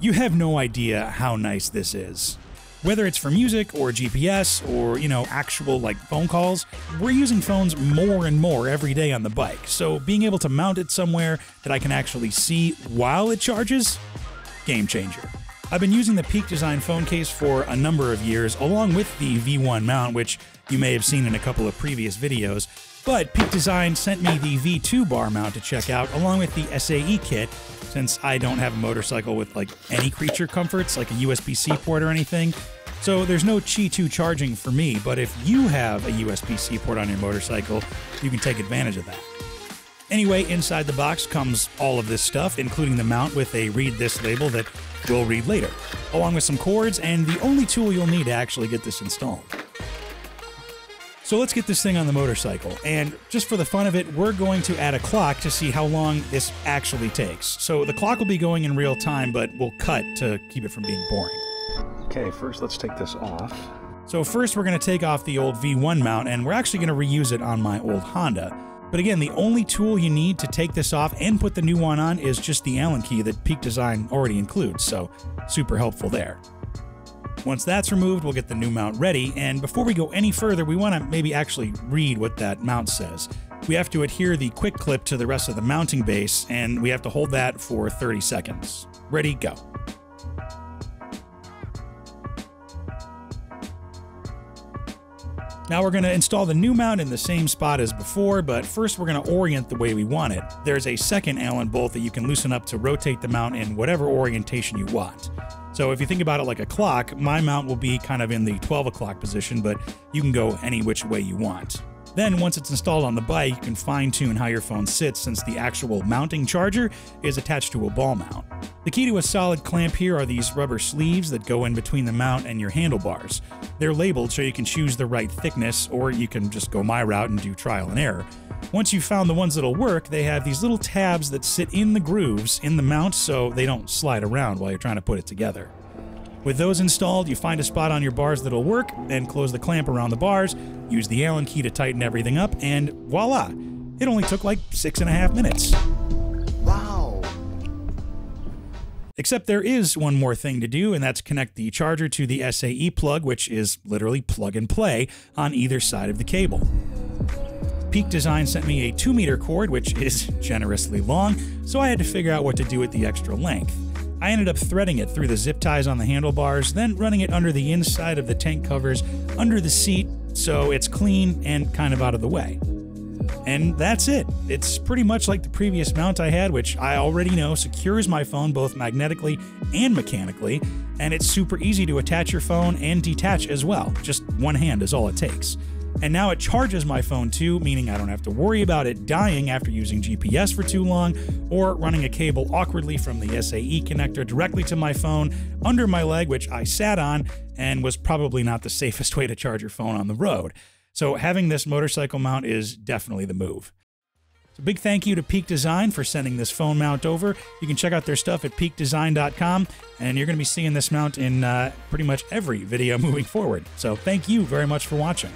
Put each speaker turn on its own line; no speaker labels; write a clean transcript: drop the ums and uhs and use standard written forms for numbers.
You have no idea how nice this is. Whether it's for music or GPS or, actual like phone calls, we're using phones more and more every day on the bike. So being able to mount it somewhere that I can actually see while it charges, game changer. I've been using the Peak Design phone case for a number of years, along with the V1 mount, which you may have seen in a couple of previous videos. But Peak Design sent me the V2 bar mount to check out, along with the SAE kit, since I don't have a motorcycle with like any creature comforts, like a USB-C port or anything. So there's no Qi 2 charging for me, but if you have a USB-C port on your motorcycle, you can take advantage of that. Anyway, inside the box comes all of this stuff, including the mount with a read this label that we'll read later, along with some cords and the only tool you'll need to actually get this installed. So let's get this thing on the motorcycle, and just for the fun of it, we're going to add a clock to see how long this actually takes. So the clock will be going in real time, but we'll cut to keep it from being boring.
Okay, first let's take this off.
So first we're going to take off the old V1 mount, and we're actually going to reuse it on my old Honda. But again, the only tool you need to take this off and put the new one on is just the Allen key that Peak Design already includes, so super helpful there. Once that's removed, we'll get the new mount ready, and before we go any further, we want to maybe actually read what that mount says. We have to adhere the quick clip to the rest of the mounting base, and we have to hold that for 30 seconds. Ready, go. Now we're going to install the new mount in the same spot as before, but first we're going to orient the way we want it. There's a second Allen bolt that you can loosen up to rotate the mount in whatever orientation you want. So if you think about it like a clock, my mount will be kind of in the 12 o'clock position, but you can go any which way you want. Then once it's installed on the bike, you can fine-tune how your phone sits since the actual mounting charger is attached to a ball mount. The key to a solid clamp here are these rubber sleeves that go in between the mount and your handlebars. They're labeled so you can choose the right thickness, or you can just go my route and do trial and error. Once you've found the ones that'll work, they have these little tabs that sit in the grooves in the mount so they don't slide around while you're trying to put it together. With those installed, you find a spot on your bars that'll work, then close the clamp around the bars, use the Allen key to tighten everything up, and voila! It only took like 6.5 minutes.
Wow!
Except there is one more thing to do, and that's connect the charger to the SAE plug, which is literally plug and play on either side of the cable. Peak Design sent me a 2-meter cord, which is generously long, so I had to figure out what to do with the extra length. I ended up threading it through the zip ties on the handlebars, then running it under the inside of the tank covers, under the seat, so it's clean and kind of out of the way. And that's it. It's pretty much like the previous mount I had, which I already know secures my phone both magnetically and mechanically, and it's super easy to attach your phone and detach as well. Just one hand is all it takes. And now it charges my phone too, meaning I don't have to worry about it dying after using GPS for too long, or running a cable awkwardly from the SAE connector directly to my phone under my leg, which I sat on, and was probably not the safest way to charge your phone on the road. So having this motorcycle mount is definitely the move. So big thank you to Peak Design for sending this phone mount over. You can check out their stuff at peakdesign.com, and you're going to be seeing this mount in pretty much every video moving forward. So thank you very much for watching.